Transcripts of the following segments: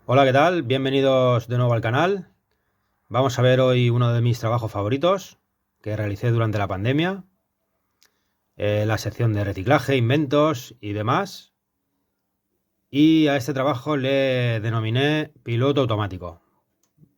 Hola, ¿qué tal? Bienvenidos de nuevo al canal. Vamos a ver hoy uno de mis trabajos favoritos que realicé durante la pandemia, la sección de reciclaje, inventos y demás. Y a este trabajo le denominé piloto automático.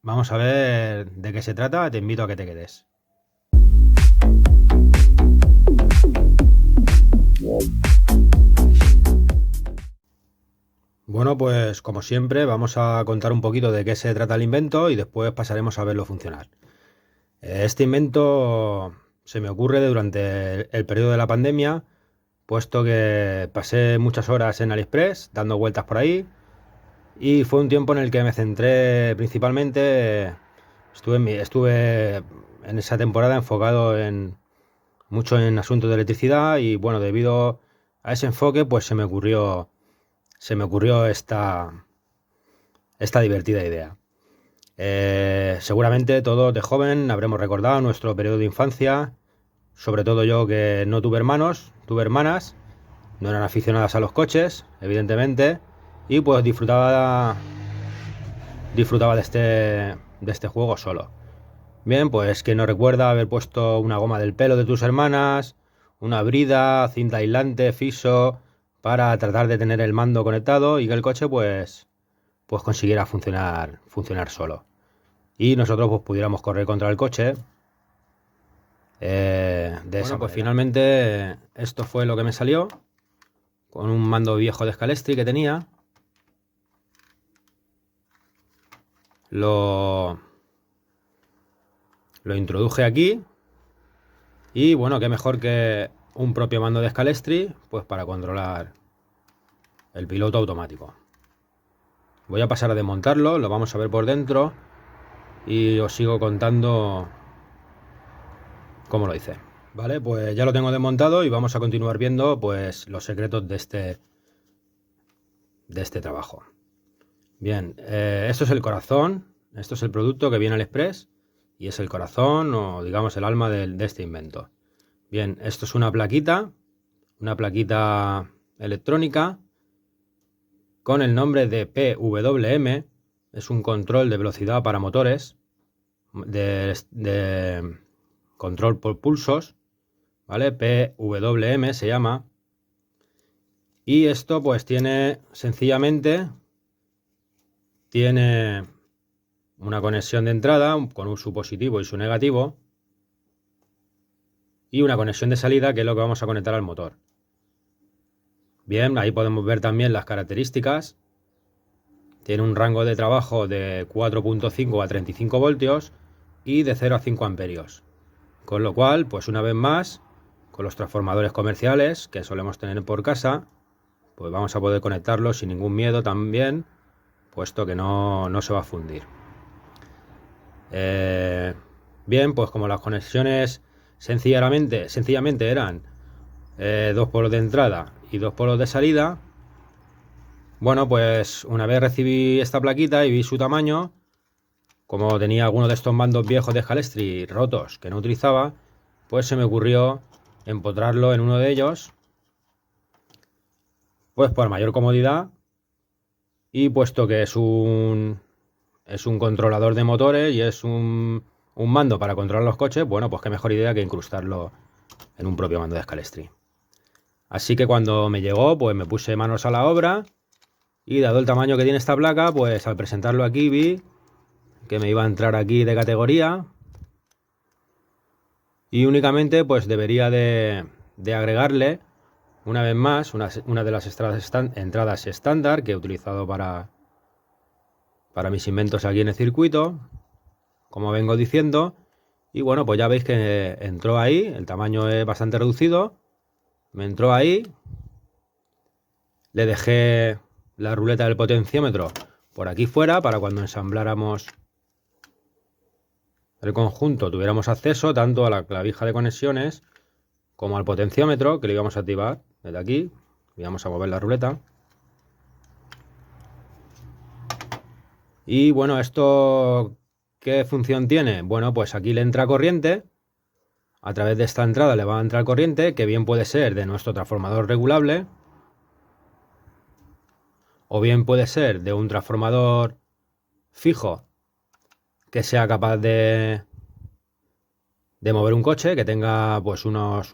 Vamos a ver de qué se trata, te invito a que te quedes. Bueno, pues como siempre vamos a contar un poquito de qué se trata el invento y después pasaremos a verlo funcionar. Este invento se me ocurre durante el periodo de la pandemia, puesto que pasé muchas horas en AliExpress dando vueltas por ahí y fue un tiempo en el que me centré principalmente, estuve en esa temporada enfocado mucho en asuntos de electricidad y bueno, debido a ese enfoque pues se me ocurrió esta divertida idea. Seguramente todos de joven habremos recordado nuestro periodo de infancia, sobre todo yo que no tuve hermanos, tuve hermanas, no eran aficionadas a los coches, evidentemente, y pues disfrutaba de este juego solo. Bien, pues que no recuerda haber puesto una goma del pelo de tus hermanas, una brida, cinta aislante, fiso, para tratar de tener el mando conectado y que el coche pues consiguiera funcionar solo. Y nosotros pues pudiéramos correr contra el coche de esa pues manera. Finalmente esto fue lo que me salió con un mando viejo de Scalestri que tenía. Lo introduje aquí y bueno, qué mejor que un propio mando de Scalestri pues para controlar el piloto automático. Voy a pasar a desmontarlo, lo vamos a ver por dentro y os sigo contando cómo lo hice. Vale, pues ya lo tengo desmontado y vamos a continuar viendo pues los secretos de este trabajo. Bien, esto es el corazón, esto es el producto que viene al Express y es el corazón o digamos el alma de este invento. Bien, esto es una plaquita electrónica con el nombre de PWM, es un control de velocidad para motores, de control por pulsos, ¿vale? PWM se llama. Y esto pues sencillamente tiene una conexión de entrada con su positivo y su negativo y una conexión de salida que es lo que vamos a conectar al motor. Bien, ahí podemos ver también las características. Tiene un rango de trabajo de 4.5 a 35 voltios y de 0 a 5 amperios. Con lo cual, pues una vez más, con los transformadores comerciales que solemos tener por casa, pues vamos a poder conectarlos sin ningún miedo también, puesto que no se va a fundir. Bien, pues como las conexiones sencillamente eran dos polos de entrada y dos polos de salida, bueno, pues una vez recibí esta plaquita y vi su tamaño, como tenía algunos de estos mandos viejos de Scalestri rotos que no utilizaba, pues se me ocurrió empotrarlo en uno de ellos, pues por mayor comodidad y puesto que es un controlador de motores y es un mando para controlar los coches, bueno, pues qué mejor idea que incrustarlo en un propio mando de Scalestri. Así que cuando me llegó, pues me puse manos a la obra y dado el tamaño que tiene esta placa, pues al presentarlo aquí vi que me iba a entrar aquí de categoría y únicamente pues debería de agregarle una vez más una de las entradas estándar que he utilizado para mis inventos aquí en el circuito, como vengo diciendo. Y bueno, pues ya veis que entró ahí, el tamaño es bastante reducido, me entró ahí, le dejé la ruleta del potenciómetro por aquí fuera para cuando ensambláramos el conjunto tuviéramos acceso tanto a la clavija de conexiones como al potenciómetro, que le íbamos a activar desde aquí. Y vamos a mover la ruleta. Y bueno, ¿esto qué función tiene? Bueno, pues aquí le entra corriente. A través de esta entrada le va a entrar corriente, que bien puede ser de nuestro transformador regulable O bien puede ser de un transformador fijo que sea capaz de mover un coche, que tenga pues unas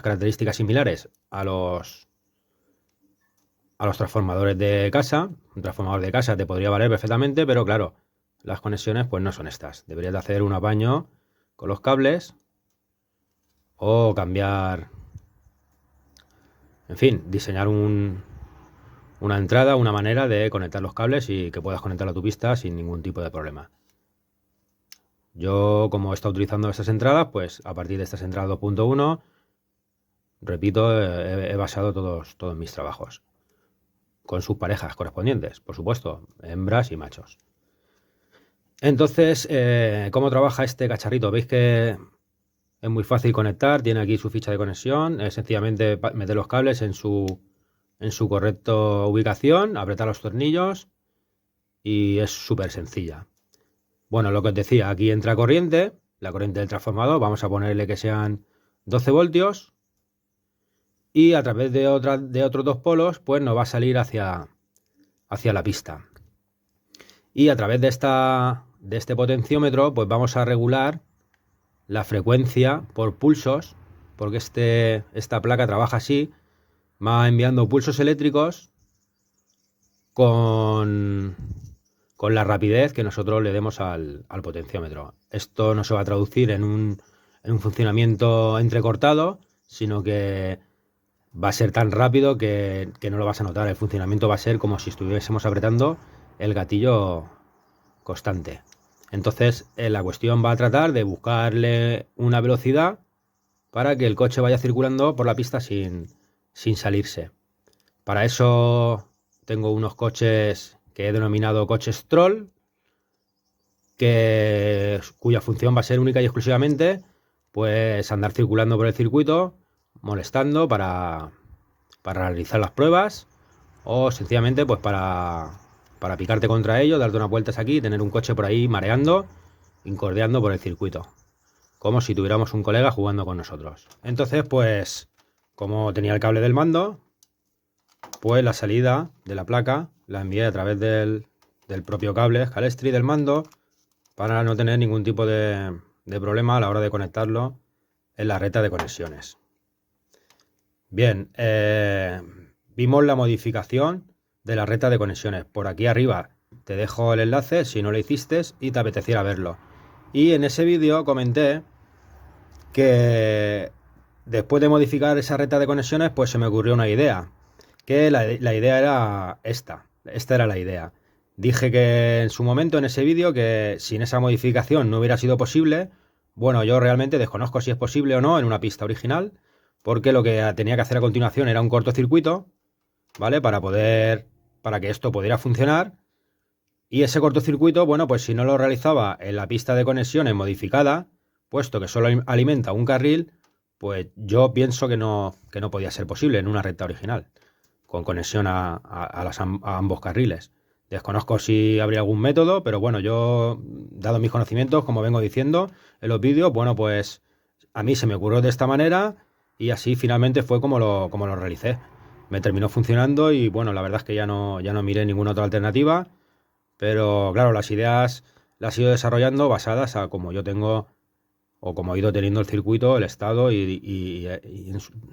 características similares a los transformadores de casa. Un transformador de casa te podría valer perfectamente, pero claro, las conexiones pues no son estas. Deberías de hacer un apaño con los cables o cambiar, en fin, diseñar una entrada, una manera de conectar los cables y que puedas conectarlo a tu pista sin ningún tipo de problema. Yo, como he estado utilizando estas entradas, pues a partir de estas entradas 2.1, repito, he basado todos mis trabajos. Con sus parejas correspondientes, por supuesto, hembras y machos. Entonces, ¿cómo trabaja este cacharrito? Veis que es muy fácil conectar, tiene aquí su ficha de conexión, es sencillamente meter los cables en su correcta ubicación, apretar los tornillos y es súper sencilla. Bueno, lo que os decía, aquí entra corriente, la corriente del transformador, vamos a ponerle que sean 12 voltios y a través de otros dos polos pues nos va a salir hacia la pista. Y a través de este potenciómetro pues vamos a regular la frecuencia por pulsos, porque esta placa trabaja así, va enviando pulsos eléctricos con la rapidez que nosotros le demos al potenciómetro. Esto no se va a traducir en un funcionamiento entrecortado, sino que va a ser tan rápido que no lo vas a notar. El funcionamiento va a ser como si estuviésemos apretando el gatillo constante. Entonces, la cuestión va a tratar de buscarle una velocidad para que el coche vaya circulando por la pista sin salirse. Para eso tengo unos coches que he denominado coches troll, cuya función va a ser única y exclusivamente pues andar circulando por el circuito, molestando para realizar las pruebas o sencillamente pues para picarte contra ello, darte unas vueltas aquí y tener un coche por ahí mareando, incordiando por el circuito, como si tuviéramos un colega jugando con nosotros. Entonces, pues, como tenía el cable del mando, pues la salida de la placa la envié a través del propio cable Scalestri del mando para no tener ningún tipo de problema a la hora de conectarlo en la reta de conexiones. Bien, vimos la modificación de la reta de conexiones. Por aquí arriba te dejo el enlace si no lo hiciste y te apeteciera verlo. Y en ese vídeo comenté que después de modificar esa reta de conexiones, pues se me ocurrió una idea. Que la idea era esta. Esta era la idea. Dije que en su momento en ese vídeo que sin esa modificación no hubiera sido posible. Bueno, yo realmente desconozco si es posible o no en una pista original, porque lo que tenía que hacer a continuación era un cortocircuito, ¿vale? Para que esto pudiera funcionar. Y ese cortocircuito, bueno, pues si no lo realizaba en la pista de conexiones modificada, puesto que solo alimenta un carril, pues yo pienso que no podía ser posible en una recta original, con conexión a ambos carriles. Desconozco si habría algún método, pero bueno, yo, dado mis conocimientos, como vengo diciendo en los vídeos, bueno, pues a mí se me ocurrió de esta manera y así finalmente fue como lo realicé. Me terminó funcionando y bueno, la verdad es que ya no miré ninguna otra alternativa, pero claro, las ideas las he ido desarrollando basadas a como yo tengo o como he ido teniendo el circuito, el estado y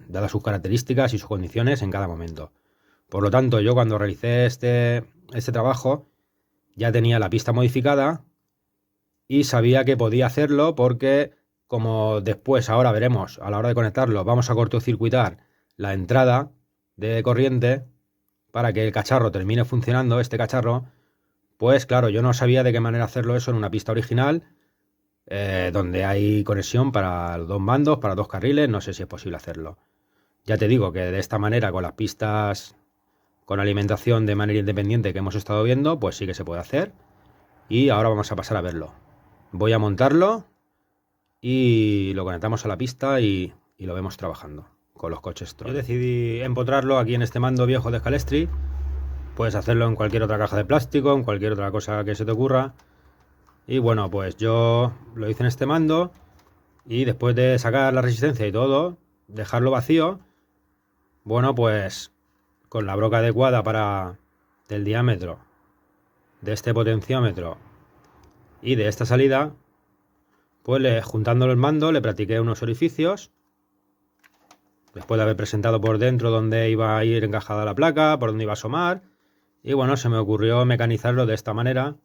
dadas sus características y sus condiciones en cada momento. Por lo tanto, yo cuando realicé este trabajo ya tenía la pista modificada y sabía que podía hacerlo porque, como después, ahora veremos, a la hora de conectarlo, vamos a cortocircuitar la entrada de corriente para que el cacharro termine funcionando, este cacharro, pues claro, yo no sabía de qué manera hacerlo eso en una pista original, donde hay conexión para los dos mandos, para dos carriles, no sé si es posible hacerlo. Ya te digo que de esta manera, con las pistas con alimentación de manera independiente que hemos estado viendo, pues sí que se puede hacer. Y ahora vamos a pasar a verlo. Voy a montarlo y lo conectamos a la pista y lo vemos trabajando con los coches Troll. Yo decidí empotrarlo aquí en este mando viejo de Scalestri. Puedes hacerlo en cualquier otra caja de plástico, en cualquier otra cosa que se te ocurra. Y bueno, pues yo lo hice en este mando y después de sacar la resistencia y todo, dejarlo vacío, bueno, pues con la broca adecuada para del diámetro de este potenciómetro y de esta salida, pues juntándolo el mando le practiqué unos orificios. Después de haber presentado por dentro dónde iba a ir encajada la placa, por dónde iba a asomar. Y bueno, se me ocurrió mecanizarlo de esta manera,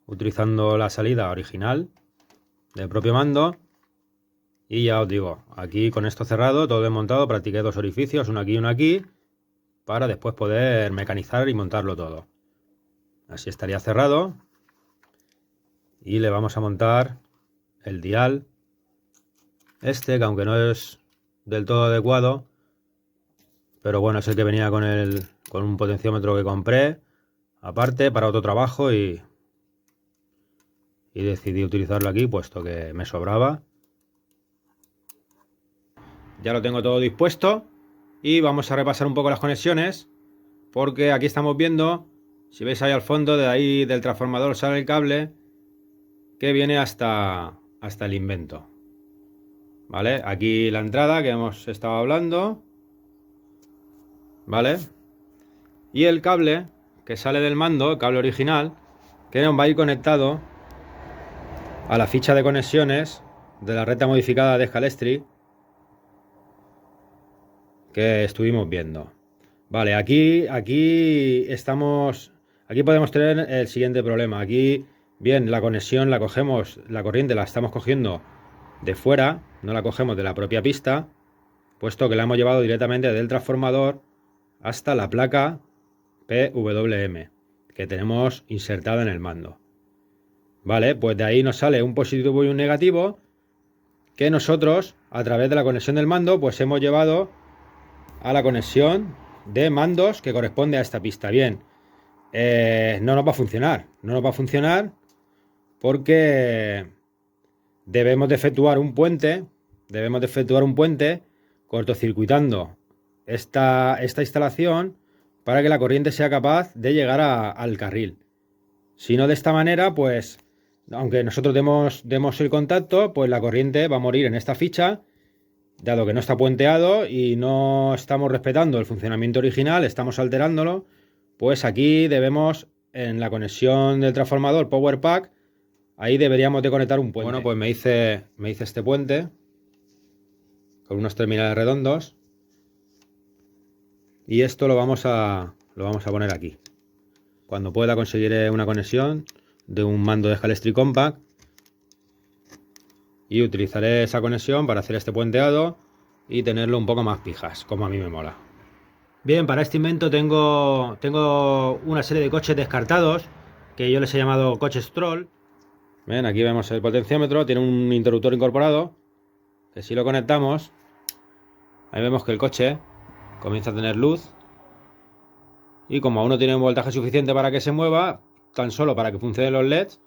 utilizando la salida original del propio mando. Y ya os digo, aquí con esto cerrado, todo desmontado, practiqué 2 orificios, uno aquí y uno aquí, para después poder mecanizar y montarlo todo. Así estaría cerrado. Y le vamos a montar el dial este, que aunque no es del todo adecuado, pero bueno, es el que venía con un potenciómetro que compré aparte para otro trabajo y decidí utilizarlo aquí puesto que me sobraba. Ya lo tengo todo dispuesto y vamos a repasar un poco las conexiones, porque aquí estamos viendo, si veis ahí al fondo, de ahí del transformador sale el cable que viene hasta el invento. ¿Vale? Aquí la entrada que hemos estado hablando, ¿vale? Y el cable que sale del mando, el cable original, que nos va a ir conectado a la ficha de conexiones de la recta modificada de Scalestri que estuvimos viendo. Vale, aquí podemos tener el siguiente problema. Aquí, bien, la conexión la cogemos, la corriente la estamos cogiendo de fuera, no la cogemos de la propia pista, puesto que la hemos llevado directamente del transformador hasta la placa PWM que tenemos insertada en el mando. Vale, pues de ahí nos sale un positivo y un negativo que nosotros, a través de la conexión del mando, pues hemos llevado a la conexión de mandos que corresponde a esta pista. Bien, no nos va a funcionar porque debemos de efectuar un puente cortocircuitando esta instalación para que la corriente sea capaz de llegar al carril. Si no, de esta manera, pues aunque nosotros demos el contacto, pues la corriente va a morir en esta ficha, dado que no está puenteado y no estamos respetando el funcionamiento original, estamos alterándolo. Pues aquí debemos, en la conexión del transformador Power Pack, ahí deberíamos de conectar un puente. Bueno, pues me hice este puente con unos terminales redondos y esto lo vamos a poner aquí. Cuando pueda conseguiré una conexión de un mando de Scalestri Compact y utilizaré esa conexión para hacer este puenteado y tenerlo un poco más pijas, como a mí me mola. Bien, para este invento tengo una serie de coches descartados que yo les he llamado coches troll. Ven, aquí vemos el potenciómetro, tiene un interruptor incorporado que si lo conectamos, ahí vemos que el coche comienza a tener luz y como aún no tiene un voltaje suficiente para que se mueva, tan solo para que funcionen los LEDs,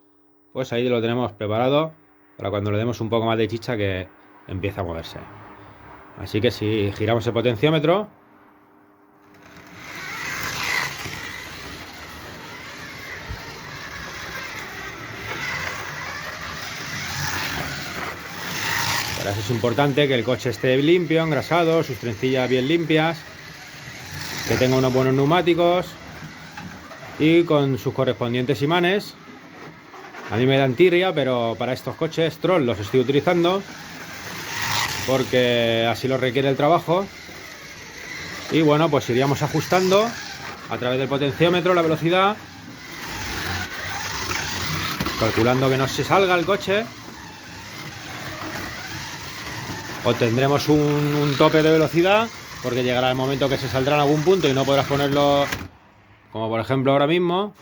pues ahí lo tenemos preparado para cuando le demos un poco más de chicha que empiece a moverse. Así que si giramos el potenciómetro, para eso es importante que el coche esté limpio, engrasado, sus trencillas bien limpias, que tenga unos buenos neumáticos y con sus correspondientes imanes. A mí me dan tirria, pero para estos coches troll los estoy utilizando porque así lo requiere el trabajo. Y bueno, pues iríamos ajustando a través del potenciómetro la velocidad, calculando que no se salga el coche. Obtendremos un tope de velocidad, porque llegará el momento que se saldrá en algún punto y no podrás ponerlo, como por ejemplo ahora mismo.